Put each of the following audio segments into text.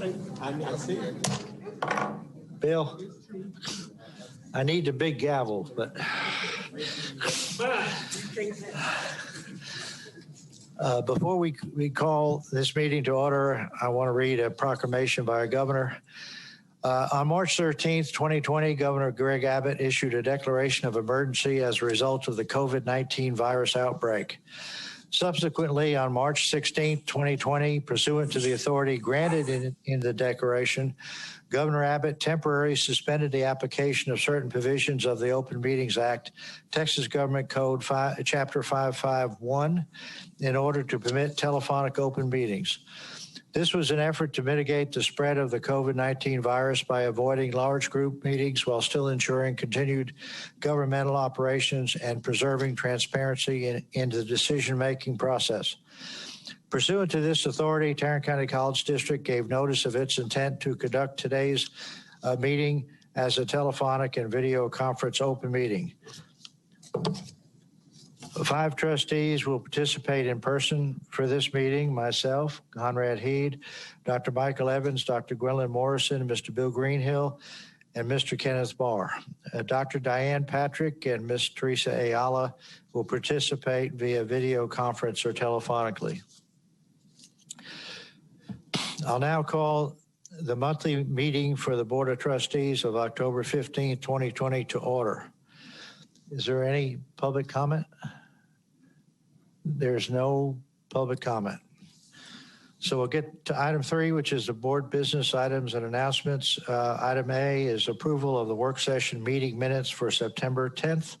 I see it. Bill, I need the big gavel, but before we call this meeting to order, I want to read a proclamation by our governor. On March 13th, 2020, Governor Greg Abbott issued a declaration of emergency as a result of the COVID-19 virus outbreak. Subsequently, on March 16th, 2020, pursuant to the authority granted in the declaration, Governor Abbott temporarily suspended the application of certain provisions of the Open Meetings Act, Texas Government Code Chapter 551, in order to permit telephonic open meetings. This was an effort to mitigate the spread of the COVID-19 virus by avoiding large group meetings while still ensuring continued governmental operations and preserving transparency in the decision-making process. Pursuant to this authority, Tarrant County College District gave notice of its intent to conduct today's meeting as a telephonic and video conference open meeting. 5 trustees will participate in person for this meeting: myself, Conrad Heed, Dr. Michael Evans, Dr. Gwendolyn Morrison, Mr. Bill Greenhill, and Mr. Kenneth Barr. Dr. Diane Patrick and Ms. Teresa Ayala will participate via video conference or telephonically. I'll now call the monthly meeting for the Board of Trustees of October 15, 2020 to order. Is there any public comment? There's no public comment. So we'll get to item 3, which is the board business items and announcements. Item A is approval of the work session meeting minutes for September 10th,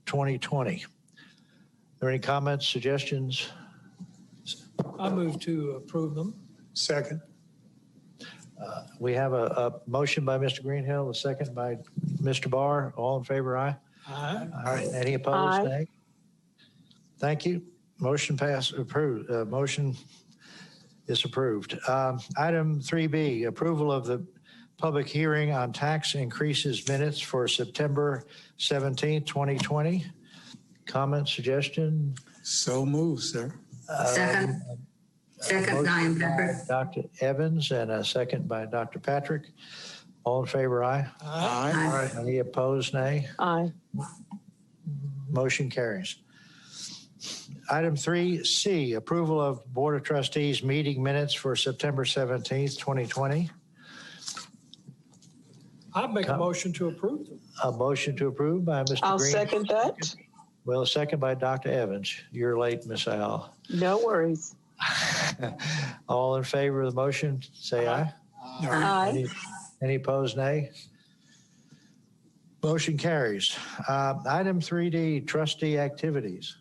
2020. Are there any comments, suggestions? I move to approve them. Second. We have a motion by Mr. Greenhill, a second by Mr. Barr. All in favor, aye? Aye. Aye. Any opposed, nay? Thank you. Motion passed, approved. Motion is approved. Item 3B, approval of the public hearing on tax increases minutes for September 17th, 2020. Comment, suggestion? So moved, sir. Second. Second, Diane Pepper. Dr. Evans and a second by Dr. Patrick. All in favor, aye? Aye. Aye. Any opposed, nay? Aye. Motion carries. Item 3C, approval of Board of Trustees meeting minutes for September 17th, 2020. I'd make a motion to approve them. A motion to approve by Mr. I'll Green. second that. Well, a second by Dr. Evans. You're late, Miss Al. No worries. All in favor of the motion, say aye. Aye. Any opposed, nay? Motion carries. Item 3D, trustee activities.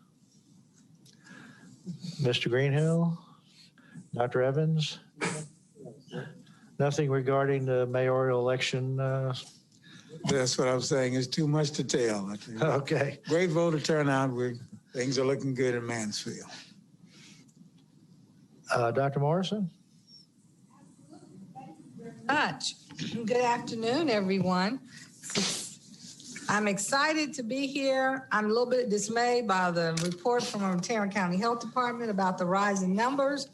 Mr. Greenhill, Dr. Evans, nothing regarding the mayoral election. That's what I'm saying. It's too much to tell. Okay. Great voter turnout. Things are looking good in Mansfield. Dr. Morrison? Much. Good afternoon, everyone. I'm excited to be here. I'm a little bit dismayed by the report from our Tarrant County Health Department about the rising numbers,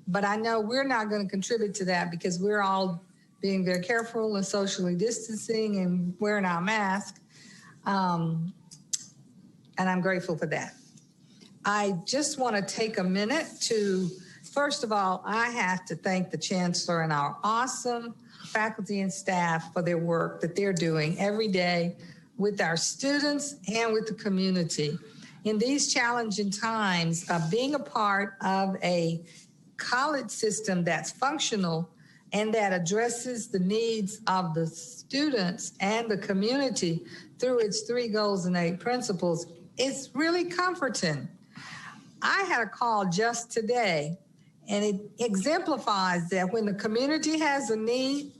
but I know we're not going to contribute to that because we're all being very careful and socially distancing and wearing our mask. And I'm grateful for that. I just want to take a minute to, first of all, I have to thank the Chancellor and our awesome faculty and staff for their work that they're doing every day with our students and with the community. In these challenging times, being a part of a college system that's functional and that addresses the needs of the students and the community through its 3 goals and 8 principles, it's really comforting. I had a call just today, and it exemplifies that when the community has a need,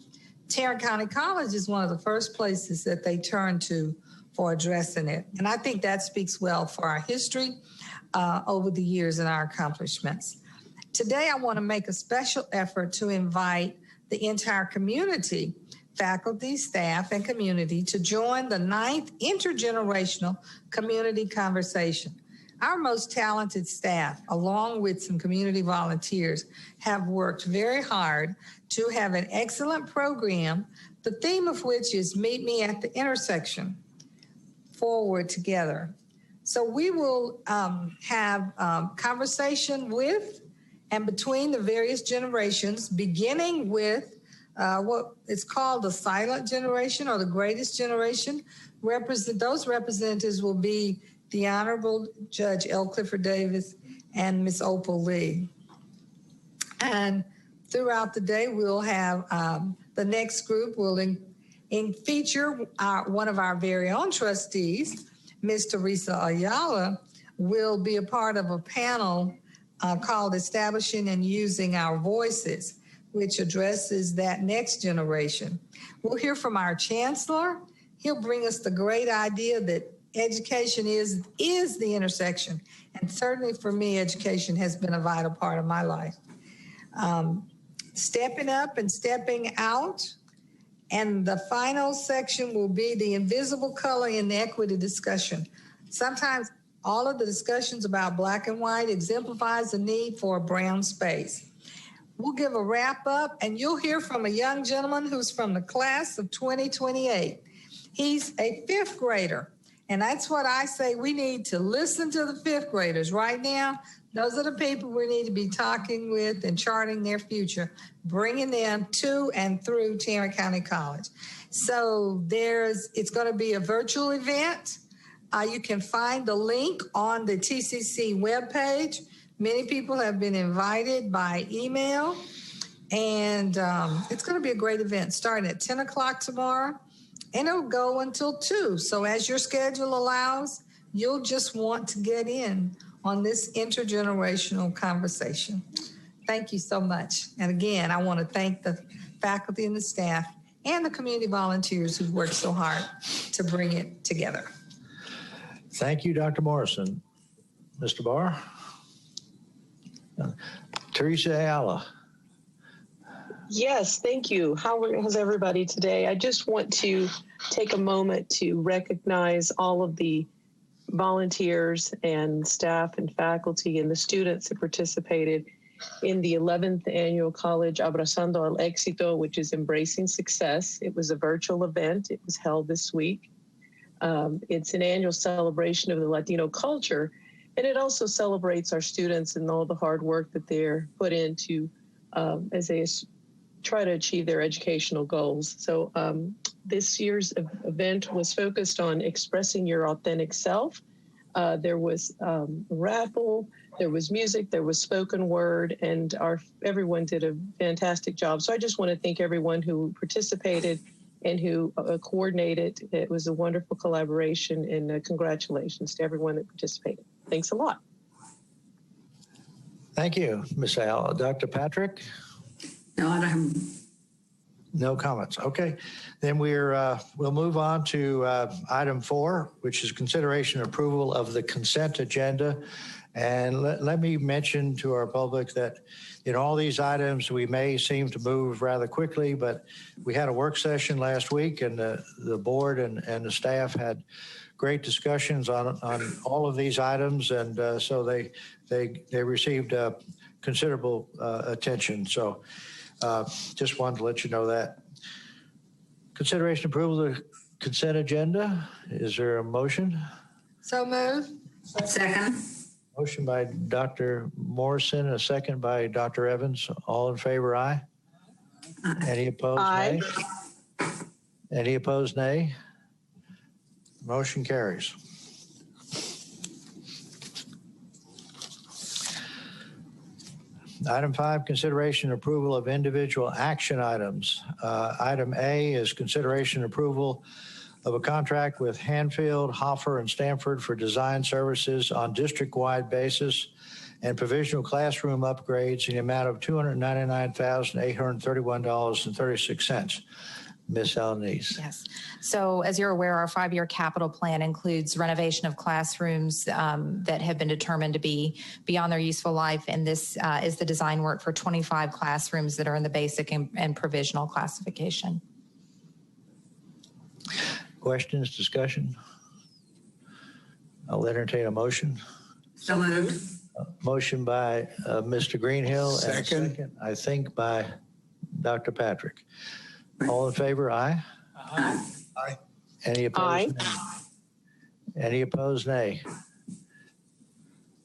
Tarrant County College is one of the first places that they turn to for addressing it. And I think that speaks well for our history over the years and our accomplishments. Today, I want to make a special effort to invite the entire community, faculty, staff, and community to join the 9th Intergenerational Community Conversation. Our most talented staff, along with some community volunteers, have worked very hard to have an excellent program, the theme of which is Meet Me at the Intersection, Forward Together. So we will have conversation with and between the various generations, beginning with what is called the silent generation or the greatest generation. Those representatives will be the Honorable Judge L. Clifford Davis and Miss Opal Lee. And throughout the day, we'll have the next group will feature one of our very own trustees, Ms. Teresa Ayala, will be a part of a panel called Establishing and Using Our Voices, which addresses that next generation. We'll hear from our Chancellor. He'll bring us the great idea that education is the intersection. And certainly for me, education has been a vital part of my life. Stepping up and stepping out. And the final section will be the invisible color in the equity discussion. Sometimes all of the discussions about black and white exemplifies the need for a brown space. We'll give a wrap up and you'll hear from a young gentleman who's from the class of 2028. He's a fifth grader. And that's what I say, we need to listen to the fifth graders right now. Those are the people we need to be talking with and charting their future, bringing them to and through Tarrant County College. So it's going to be a virtual event. You can find the link on the TCC webpage. Many people have been invited by email. And it's going to be a great event starting at 10 o'clock tomorrow. And it'll go until 2. So as your schedule allows, you'll just want to get in on this intergenerational conversation. Thank you so much. And again, I want to thank the faculty and the staff and the community volunteers who've worked so hard to bring it together. Thank you, Dr. Morrison. Mr. Barr? Teresa Ayala. Yes, thank you. How is everybody today? I just want to take a moment to recognize all of the volunteers and staff and faculty and the students that participated in the 11th annual College Abrazando al Éxito, which is Embracing Success. It was a virtual event. It was held this week. It's an annual celebration of the Latino culture, and it also celebrates our students and all the hard work that they're put into as they try to achieve their educational goals. So this year's event was focused on expressing your authentic self. There was raffle, there was music, there was spoken word, and everyone did a fantastic job. So I just want to thank everyone who participated and who coordinated. It was a wonderful collaboration, and congratulations to everyone that participated. Thanks a lot. Thank you, Ms. Ayala. Dr. Patrick? No, I don't have. No comments. Okay, then we'll move on to item 4, which is consideration and approval of the consent agenda. And let me mention to our public that in all these items, we may seem to move rather quickly, but we had a work session last week, and the board and the staff had great discussions on all of these items, and so they received considerable attention. So just wanted to let you know that. Consideration approval of the consent agenda. Is there a motion? So moved. Second. Motion by Dr. Morrison, a second by Dr. Evans. All in favor, aye. Any opposed, Aye. nay? Any opposed, nay? Motion carries. Item 5, consideration and approval of individual action items. Item A is consideration and approval of a contract with Hahnfeld, Hoffer, and Stanford for design services on district-wide basis and provisional classroom upgrades in the amount of $299,831.36. Ms. Alanis. Yes. So as you're aware, our 5-year capital plan includes renovation of classrooms that have been determined to be beyond their useful life. And this is the design work for 25 classrooms that are in the basic and provisional classification. Questions, discussion? I'll entertain a motion. So moved. Motion by Mr. Greenhill. And a Second. second, I think, by Dr. Patrick. All in favor, aye? Aye. Aye. Any opposed? Aye. Nay? Any opposed, nay?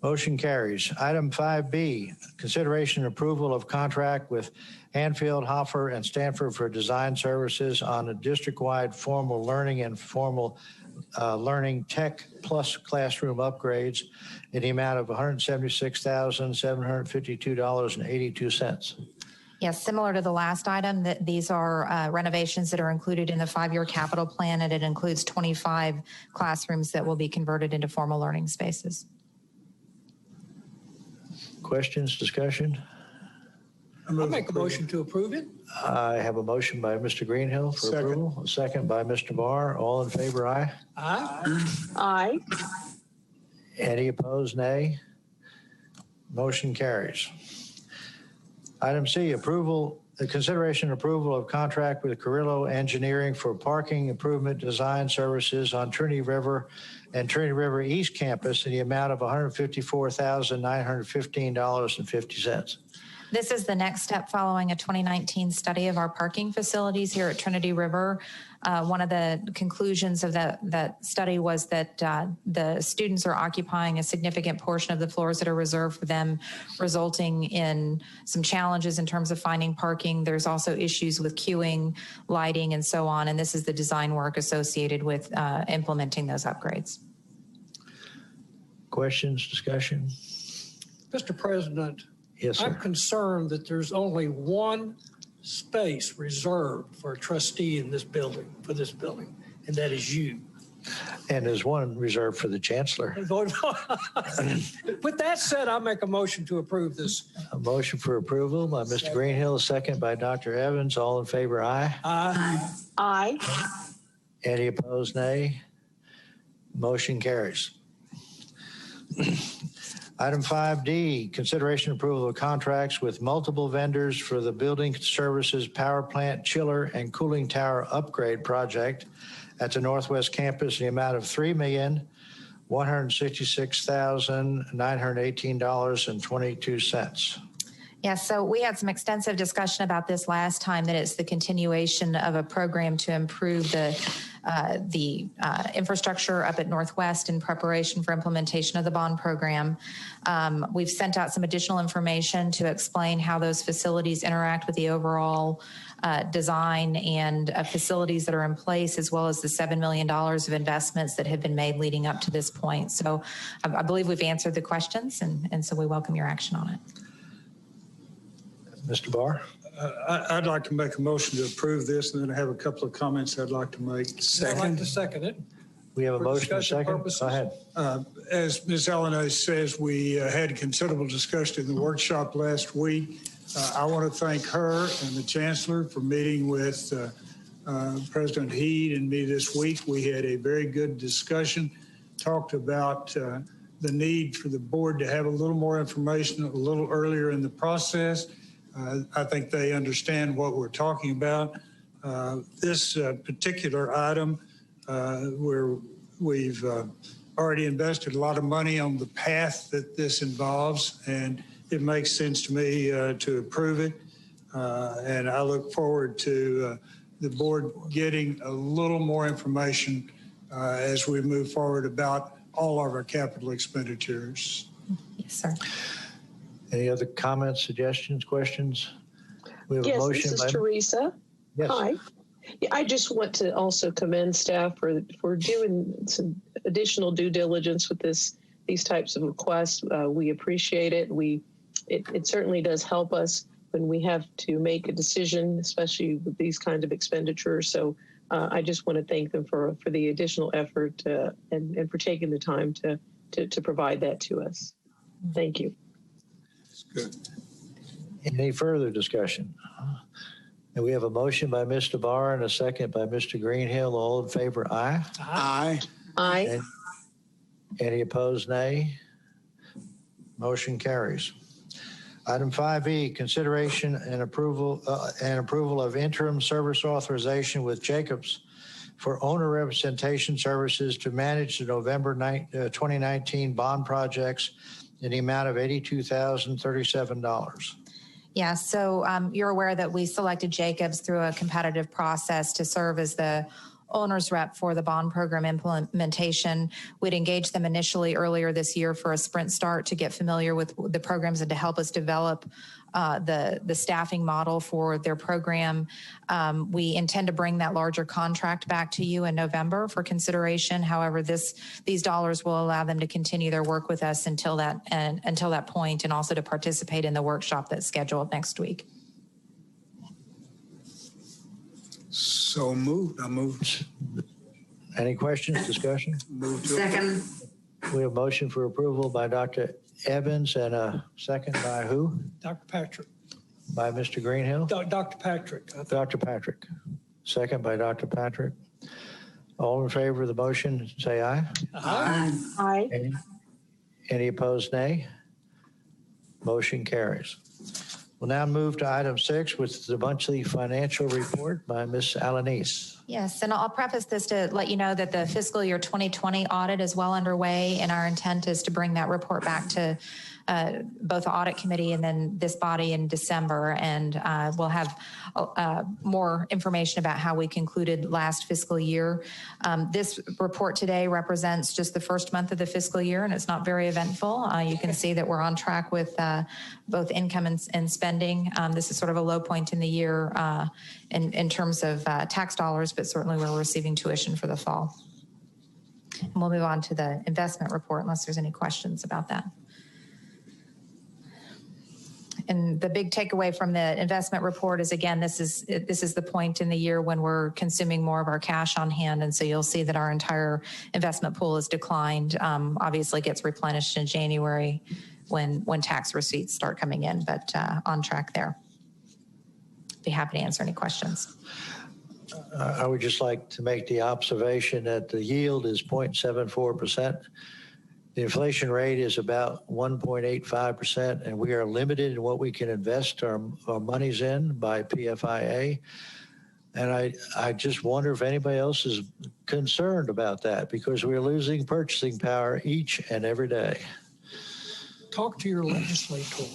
Motion carries. Item 5B, consideration and approval of contract with Hahnfeld, Hoffer, and Stanford for design services on a district-wide formal learning and formal learning tech plus classroom upgrades in the amount of $176,752.82. Yes, similar to the last item, that these are renovations that are included in the 5-year capital plan, and it includes 25 classrooms that will be converted into formal learning spaces. Questions, discussion? I'll make a motion to approve it. I have a motion by Mr. Greenhill for Second. approval, a second by Mr. Barr. All in favor, aye? Aye. Aye. Any opposed, nay? Motion carries. Item C, consideration and approval of contract with Carrillo Engineering for parking improvement design services on Trinity River and Trinity River East Campus in the amount of $154,915.50. This is the next step following a 2019 study of our parking facilities here at Trinity River. One of the conclusions of that study was that the students are occupying a significant portion of the floors that are reserved for them, resulting in some challenges in terms of finding parking. There's also issues with queuing, lighting, and so on. And this is the design work associated with implementing those upgrades. Questions, discussion? Mr. President, Yes, sir. I'm concerned that there's only one space reserved for a trustee in this building, and that is you. And there's one reserved for the Chancellor. With that said, I'll make a motion to approve this. A motion for approval by Mr. Greenhill, a second by Dr. Evans. All in favor, aye? Aye. Aye. Any opposed, nay? Motion carries. Item 5D, consideration approval of contracts with multiple vendors for the building services power plant chiller and cooling tower upgrade project at the Northwest Campus in the amount of $3,166,918.22. Yeah, so we had some extensive discussion about this last time, that it's the continuation of a program to improve the infrastructure up at Northwest in preparation for implementation of the bond program. We've sent out some additional information to explain how those facilities interact with the overall design and facilities that are in place, as well as the $7 million of investments that have been made leading up to this point. So I believe we've answered the questions, and so we welcome your action on it. Mr. Barr? I'd like to make a motion to approve this, and then I have a couple of comments I'd like to make. I'd like to second it. We have a For motion and a discussion second. purposes. Go ahead. As Ms. Elena says, we had considerable discussion in the workshop last week. I want to thank her and the Chancellor for meeting with President Heed and me this week. We had a very good discussion, talked about the need for the board to have a little more information a little earlier in the process. I think they understand what we're talking about. This particular item, where we've already invested a lot of money on the path that this involves, and it makes sense to me to approve it. And I look forward to the board getting a little more information as we move forward about all of our capital expenditures. Yes, sir. Any other comments, suggestions, questions? We have a Yes, motion. this is Teresa. Yes. Hi. Yeah, I just want to also commend staff for doing some additional due diligence with these types of requests. We appreciate it. It certainly does help us when we have to make a decision, especially with these kinds of expenditures. So I just want to thank them for the additional effort and for taking the time to provide that to us. Thank you. Good. Any further discussion? And we have a motion by Mr. Barr and a second by Mr. Greenhill. All in favor, aye? Aye. Aye. Any opposed, nay? Motion carries. Item 5E, consideration and approval of interim service authorization with Jacobs for owner representation services to manage the November 2019 bond projects in the amount of $82,037. Yeah, so you're aware that we selected Jacobs through a competitive process to serve as the owner's rep for the bond program implementation. We'd engaged them initially earlier this year for a sprint start to get familiar with the programs and to help us develop the staffing model for their program. We intend to bring that larger contract back to you in November for consideration. However, these dollars will allow them to continue their work with us until that point, and also to participate in the workshop that's scheduled next week. So moved. I moved. Any questions, discussion? Moved to Second. We have a motion for approval by Dr. Evans and a second by who? Dr. Patrick. By Mr. Greenhill? Dr. Patrick. Dr. Patrick. Second by Dr. Patrick. All in favor of the motion, say aye. Aye. Aye. Any opposed, nay? Motion carries. We'll now move to item 6, which is the monthly financial report by Ms. Alanis. Yes, and I'll preface this to let you know that the fiscal year 2020 audit is well underway, and our intent is to bring that report back to both the audit committee and then this body in December, and we'll have more information about how we concluded last fiscal year. This report today represents just the first month of the fiscal year, and it's not very eventful. You can see that we're on track with both income and spending. This is sort of a low point in the year in terms of tax dollars, but certainly we're receiving tuition for the fall. And we'll move on to the investment report unless there's any questions about that. And the big takeaway from the investment report is, again, this is the point in the year when we're consuming more of our cash on hand. And so you'll see that our entire investment pool has declined. Obviously gets replenished in January when tax receipts start coming in, but on track there. Be happy to answer any questions. I would just like to make the observation that the yield is 0.74%. The inflation rate is about 1.85%, and we are limited in what we can invest our monies in by PFIA. And I just wonder if anybody else is concerned about that, because we're losing purchasing power each and every day. Talk to your legislator.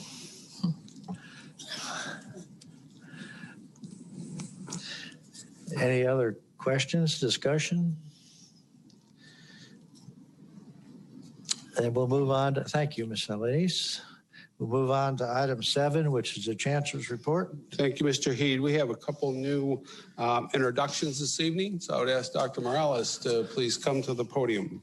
Any other questions, discussion? And we'll move on to, thank you, Ms. Alanis. We'll move on to item 7, which is the Chancellor's report. Thank you, Mr. Heed. We have a couple new introductions this evening, so I would ask Dr. Morales to please come to the podium.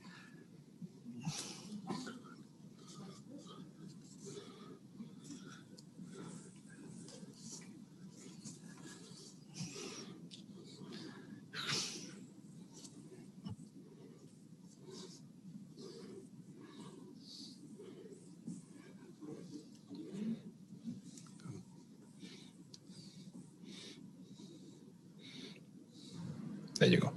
There you go.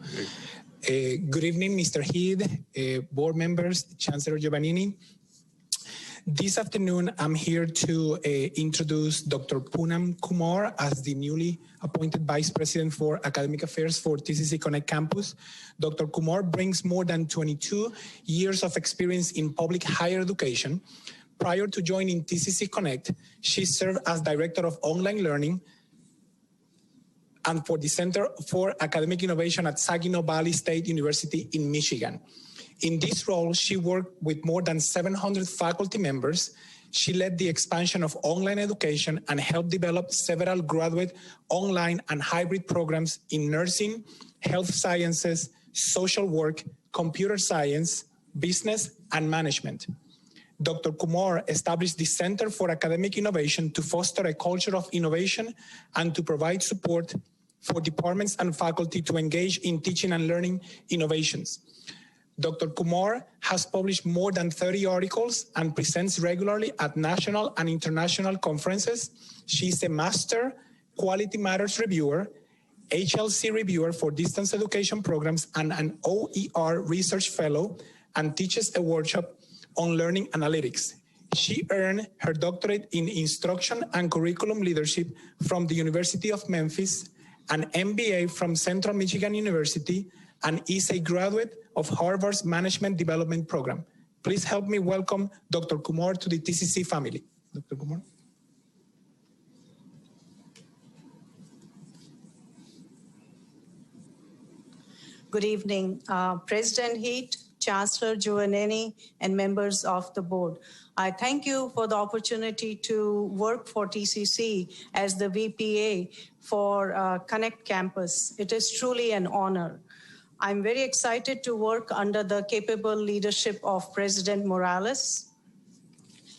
Good evening, Mr. Heed, board members, Chancellor Giovannini. This afternoon, I'm here to introduce Dr. Poonam Kumar as the newly appointed Vice President for Academic Affairs for TCC Connect Campus. Dr. Kumar brings more than 22 years of experience in public higher education. Prior to joining TCC Connect, she served as Director of Online Learning and for the Center for Academic Innovation at Saginaw Valley State University in Michigan. In this role, she worked with more than 700 faculty members. She led the expansion of online education and helped develop several graduate online and hybrid programs in nursing, health sciences, social work, computer science, business, and management. Dr. Kumar established the Center for Academic Innovation to foster a culture of innovation and to provide support for departments and faculty to engage in teaching and learning innovations. Dr. Kumar has published more than 30 articles and presents regularly at national and international conferences. She is a Master Quality Matters Reviewer, HLC Reviewer for Distance Education Programs, and an OER Research Fellow, and teaches a workshop on learning analytics. She earned her doctorate in instruction and curriculum leadership from the University of Memphis, an MBA from Central Michigan University, and is a graduate of Harvard's Management Development Program. Please help me welcome Dr. Kumar to the TCC family. Dr. Kumar. Good evening, President Heath, Chancellor Giovannini, and members of the board. I thank you for the opportunity to work for TCC as the VPA for Connect Campus. It is truly an honor. I'm very excited to work under the capable leadership of President Morales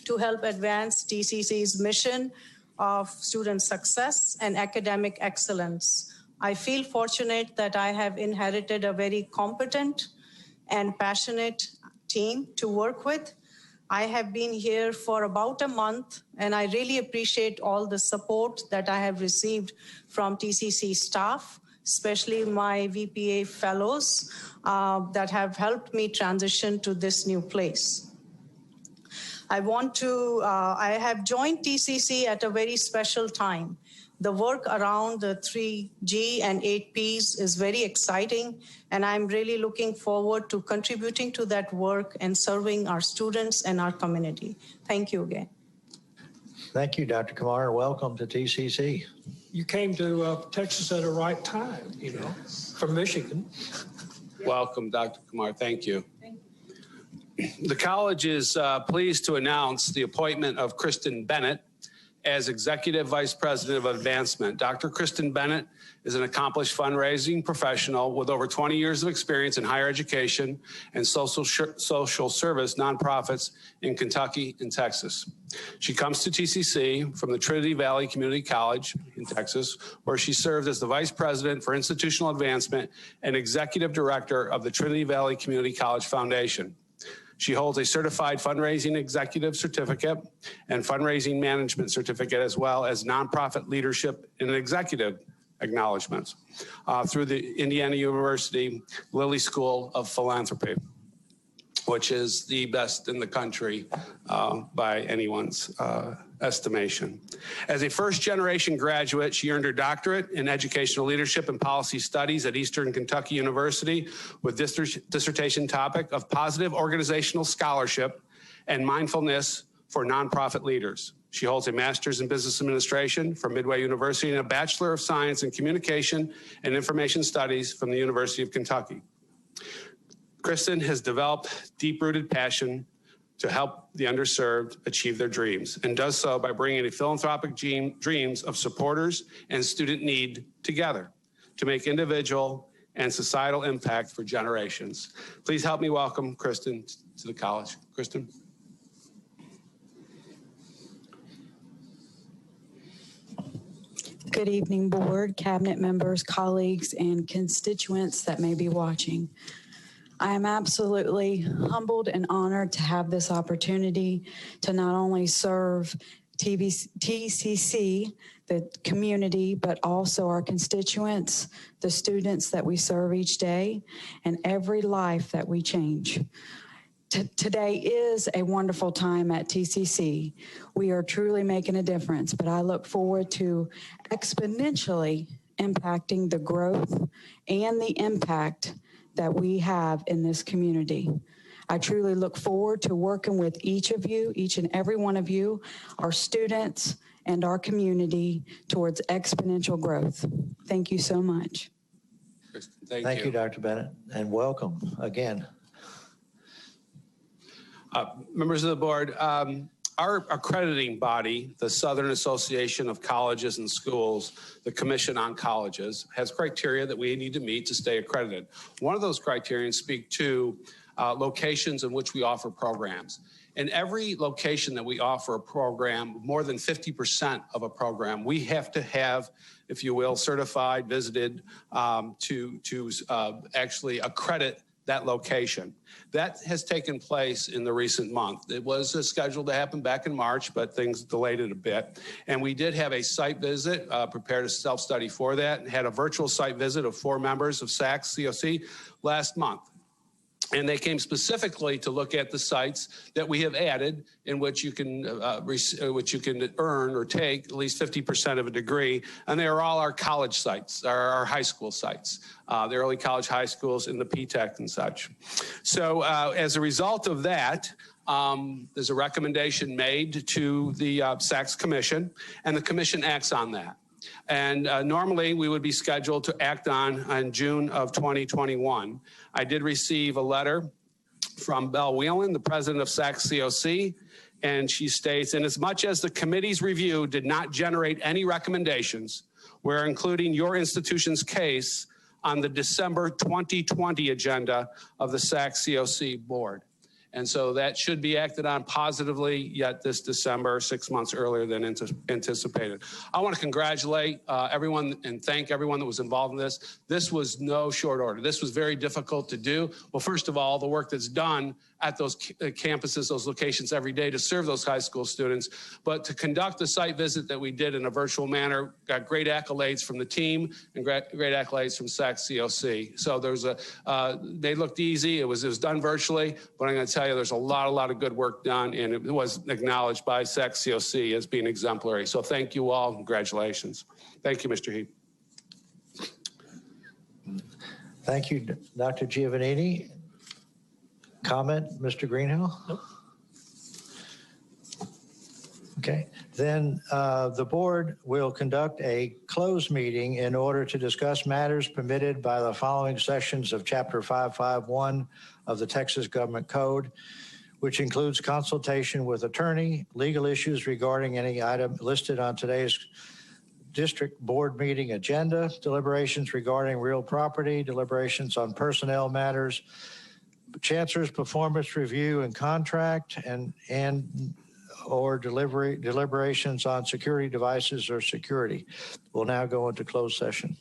to help advance TCC's mission of student success and academic excellence. I feel fortunate that I have inherited a very competent and passionate team to work with. I have been here for about a month, and I really appreciate all the support that I have received from TCC staff, especially my VPA fellows that have helped me transition to this new place. I have joined TCC at a very special time. The work around the 3G and 8Ps is very exciting, and I'm really looking forward to contributing to that work and serving our students and our community. Thank you again. Thank you, Dr. Kumar. Welcome to TCC. You came to Texas at the right time, you know, from Michigan. Welcome, Dr. Kumar. Thank you. The college is pleased to announce the appointment of Kristen Bennett as Executive Vice President of Advancement. Dr. Kristen Bennett is an accomplished fundraising professional with over 20 years of experience in higher education and social service nonprofits in Kentucky and Texas. She comes to TCC from the Trinity Valley Community College in Texas, where she served as the Vice President for Institutional Advancement and Executive Director of the Trinity Valley Community College Foundation. She holds a certified fundraising executive certificate and fundraising management certificate, as well as nonprofit leadership and executive acknowledgments through the Indiana University Lilly School of Philanthropy, which is the best in the country by anyone's estimation. As a first-generation graduate, she earned her doctorate in educational leadership and policy studies at Eastern Kentucky University with dissertation topic of positive organizational scholarship and mindfulness for nonprofit leaders. She holds a master's in business administration from Midway University and a Bachelor of Science in Communication and Information Studies from the University of Kentucky. Kristen has developed deep-rooted passion to help the underserved achieve their dreams, and does so by bringing the philanthropic dreams of supporters and student need together to make individual and societal impact for generations. Please help me welcome Kristen to the college. Kristen. Good evening, board, cabinet members, colleagues, and constituents that may be watching. I am absolutely humbled and honored to have this opportunity to not only serve TCC, the community, but also our constituents, the students that we serve each day, and every life that we change. Today is a wonderful time at TCC. We are truly making a difference, but I look forward to exponentially impacting the growth and the impact that we have in this community. I truly look forward to working with each of you, each and every one of you, our students and our community towards exponential growth. Thank you so much. Thank you, Dr. Bennett, and welcome again. Members of the board, our accrediting body, the Southern Association of Colleges and Schools, the Commission on Colleges, has criteria that we need to meet to stay accredited. One of those criteria speak to locations in which we offer programs. In every location that we offer a program, more than 50% of a program, we have to have, if you will, certified, visited to actually accredit that location. That has taken place in the recent month. It was scheduled to happen back in March, but things delayed it a bit. And we did have a site visit, prepared a self-study for that, and had a virtual site visit of 4 members of SACS COC last month. And they came specifically to look at the sites that we have added, in which you can earn or take at least 50% of a degree, and they are all our college sites, our high school sites, the early college high schools and the P-TECH and such. So as a result of that, there's a recommendation made to the SACS Commission, and the Commission acts on that. And normally we would be scheduled to act on June of 2021. I did receive a letter from Belle Whelan, the president of SACS COC, and she states, in as much as the committee's review did not generate any recommendations, we're including your institution's case on the December 2020 agenda of the SACS COC board. And so that should be acted on positively yet this December, 6 months earlier than anticipated. I want to congratulate everyone and thank everyone that was involved in this. This was no short order. This was very difficult to do. Well, first of all, the work that's done at those campuses, those locations every day to serve those high school students, but to conduct the site visit that we did in a virtual manner, got great accolades from the team and great accolades from SACS COC. So there's they looked easy. It was done virtually, but I'm going to tell you there's a lot of good work done, and it was acknowledged by SACS COC as being exemplary. So thank you all. Congratulations. Thank you, Mr. Heap. Thank you, Dr. Giovannini. Comment, Mr. Greenhill? Nope. Okay, then the board will conduct a closed meeting in order to discuss matters permitted by the following sections of Chapter 551 of the Texas Government Code, which includes consultation with attorney, legal issues regarding any item listed on today's district board meeting agenda, deliberations regarding real property, deliberations on personnel matters, Chancellor's performance review and contract, or deliberations on security devices or security. We'll now go into closed session.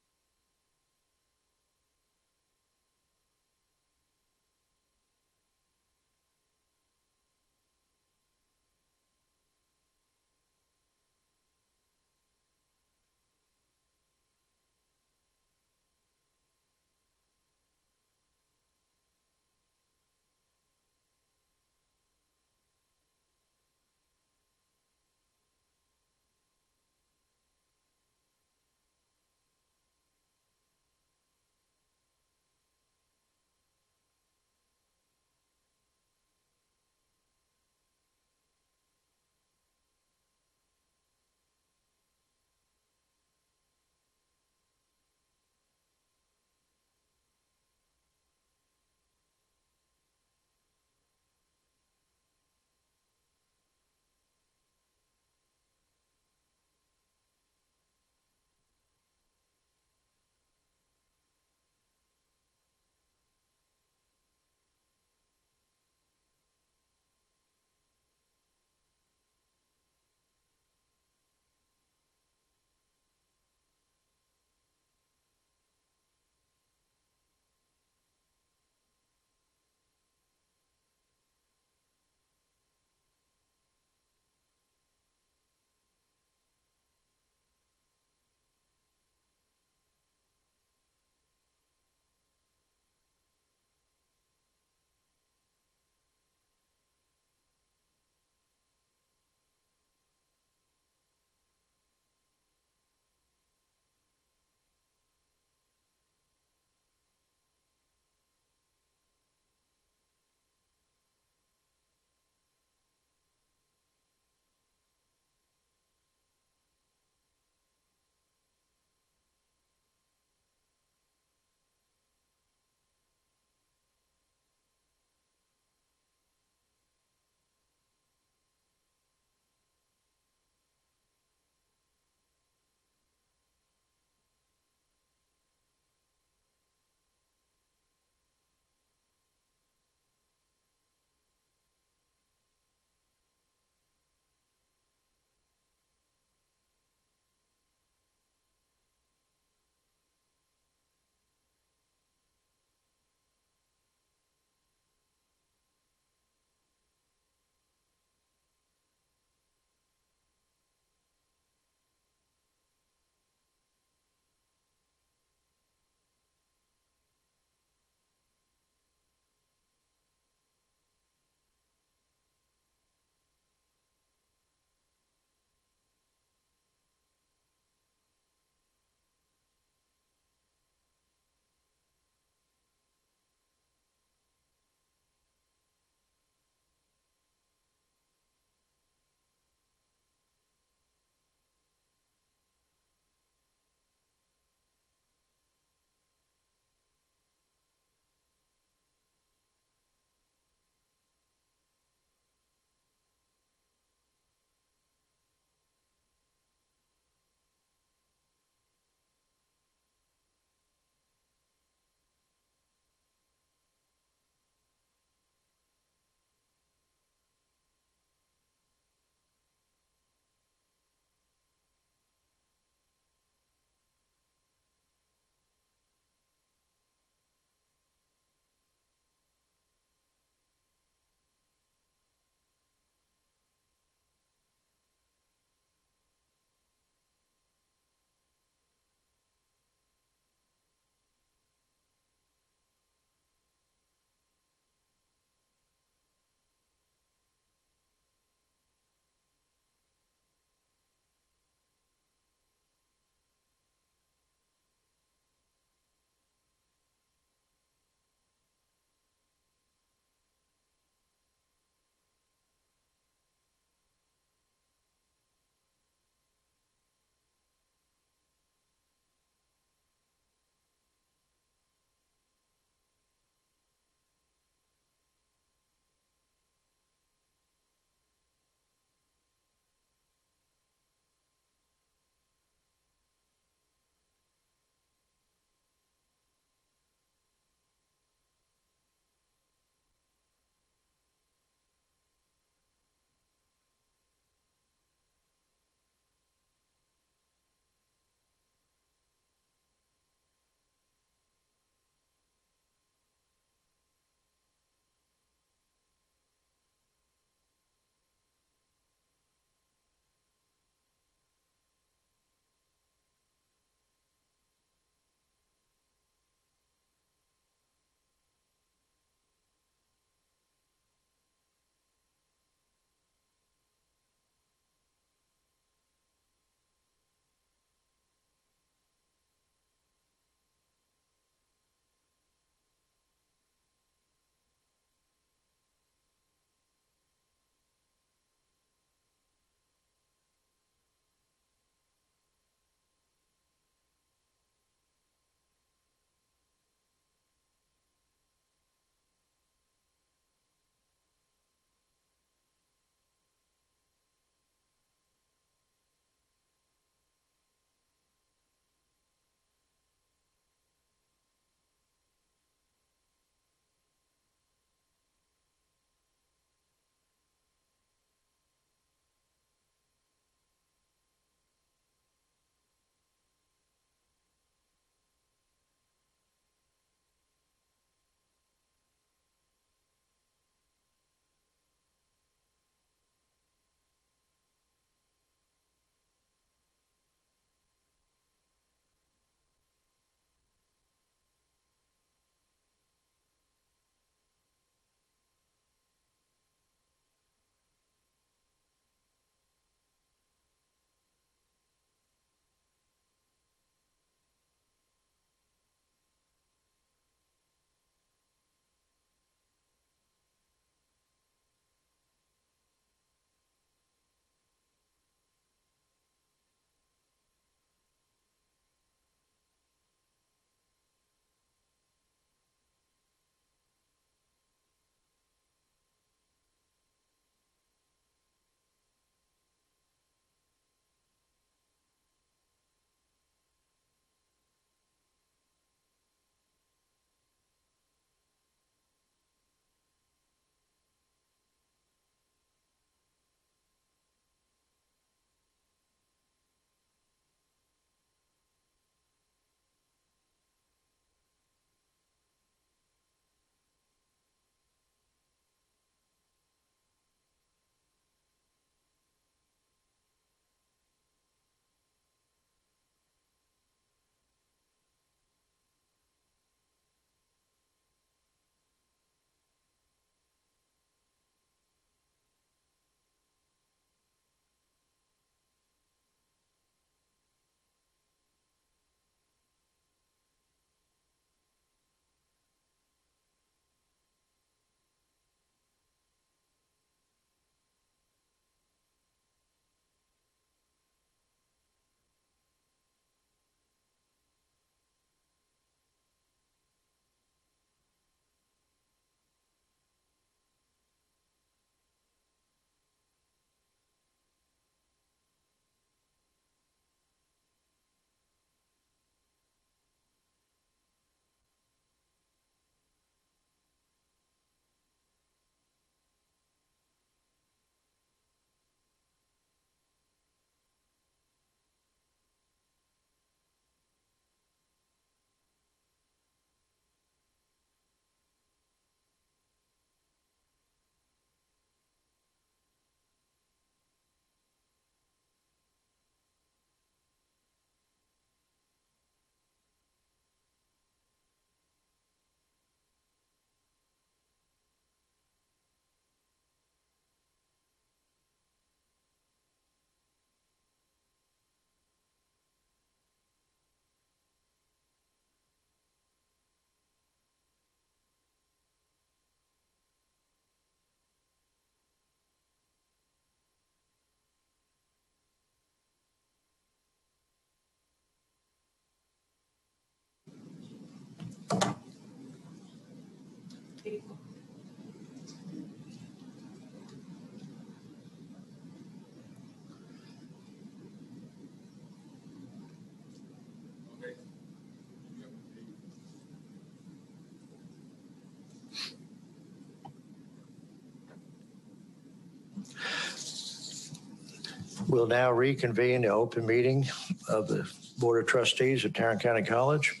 We'll now reconvene the open meeting of the Board of Trustees of Tarrant County College.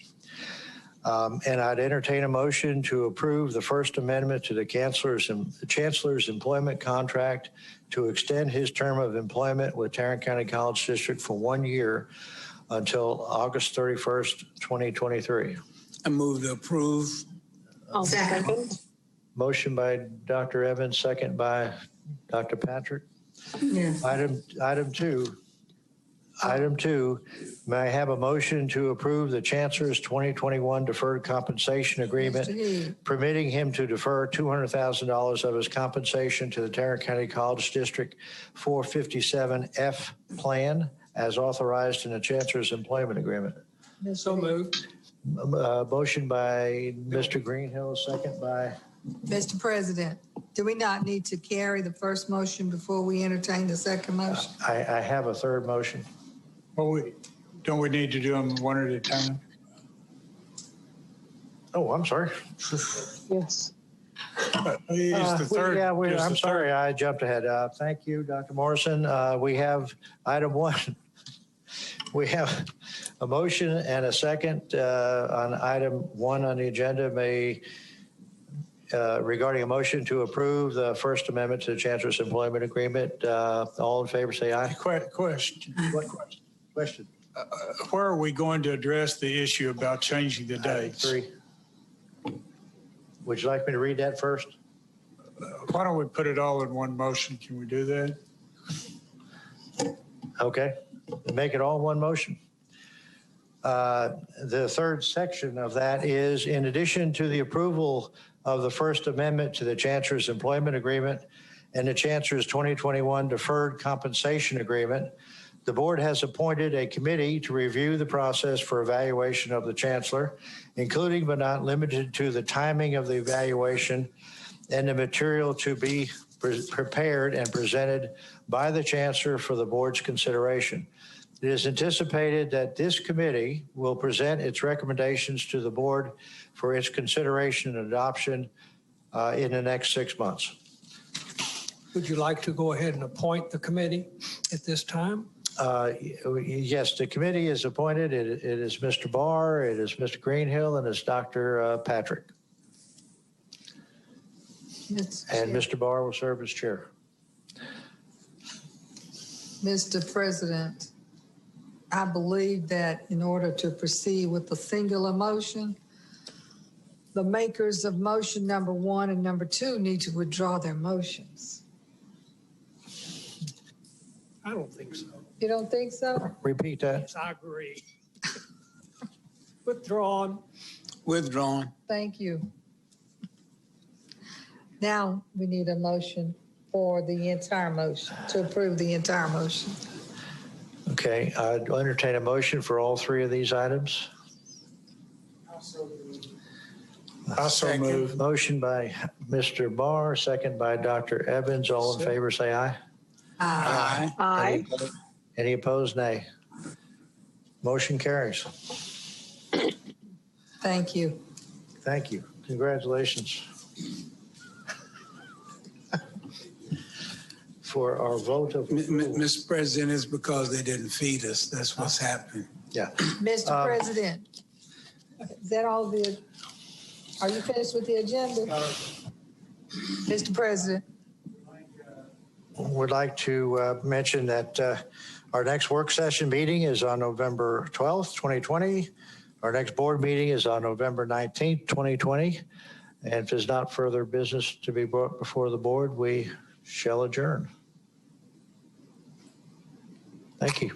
And I'd entertain a motion to approve the First Amendment to the Chancellor's employment contract to extend his term of employment with Tarrant County College District for 1 year until August 31st, 2023. I move to approve. I'll second. Motion by Dr. Evans, second by Dr. Patrick. Yes. Item two. Item 2, may I have a motion to approve the Chancellor's 2021 deferred compensation agreement, permitting him to defer $200,000 of his compensation to the Tarrant County College District 457F plan as authorized in the Chancellor's employment agreement? So moved. Motion by Mr. Greenhill, second by? Mr. President, do we not need to carry the first motion before we entertain the second motion? I have a third motion. Well, don't we need to do them one at a time? Oh, I'm sorry. Is Yes. the third? I'm sorry, I jumped ahead. Thank you, Dr. Morrison. We have item 1. We have a motion and a second on item 1 on the agenda. Regarding a motion to approve the First Amendment to the Chancellor's employment agreement. All in favor, say aye. Question. What question? Question. Where are we going to address the issue about changing the dates? 3. Would you like me to read that first? Why don't we put it all in one motion? Can we do that? Okay. Make it all one motion. The third section of that is, in addition to the approval of the First Amendment to the Chancellor's employment agreement and the Chancellor's 2021 deferred compensation agreement, the board has appointed a committee to review the process for evaluation of the Chancellor, including but not limited to the timing of the evaluation and the material to be prepared and presented by the Chancellor for the board's consideration. It is anticipated that this committee will present its recommendations to the board for its consideration and adoption in the next 6 months. Would you like to go ahead and appoint the committee at this time? Yes, the committee is appointed. It is Mr. Barr, it is Mr. Greenhill, and it's Dr. Patrick. And Mr. Barr will serve as chair. Mr. President, I believe that in order to proceed with the singular motion, the makers of motion number 1 and number 2 need to withdraw their motions. I don't think so. You don't think so? Repeat that. Yes, I agree. Withdrawn. Withdrawn. Thank you. Now we need a motion for the entire motion, to approve the entire motion. Okay, I'll entertain a motion for all 3 of these items. Also move. Motion by Mr. Barr, second by Dr. Evans. All in favor, say aye. Aye. Aye. Any opposed, nay. Motion carries. Thank you. Thank you. Congratulations for our vote of approval. Mr. President, it's because they didn't feed us. That's what's happening. Yeah. Mr. President, is that all the, are you finished with the agenda? Mr. President. Would like to mention that our next work session meeting is on November 12th, 2020. Our next board meeting is on November 19th, 2020. And if there's not further business to be brought before the board, we shall adjourn. Thank you.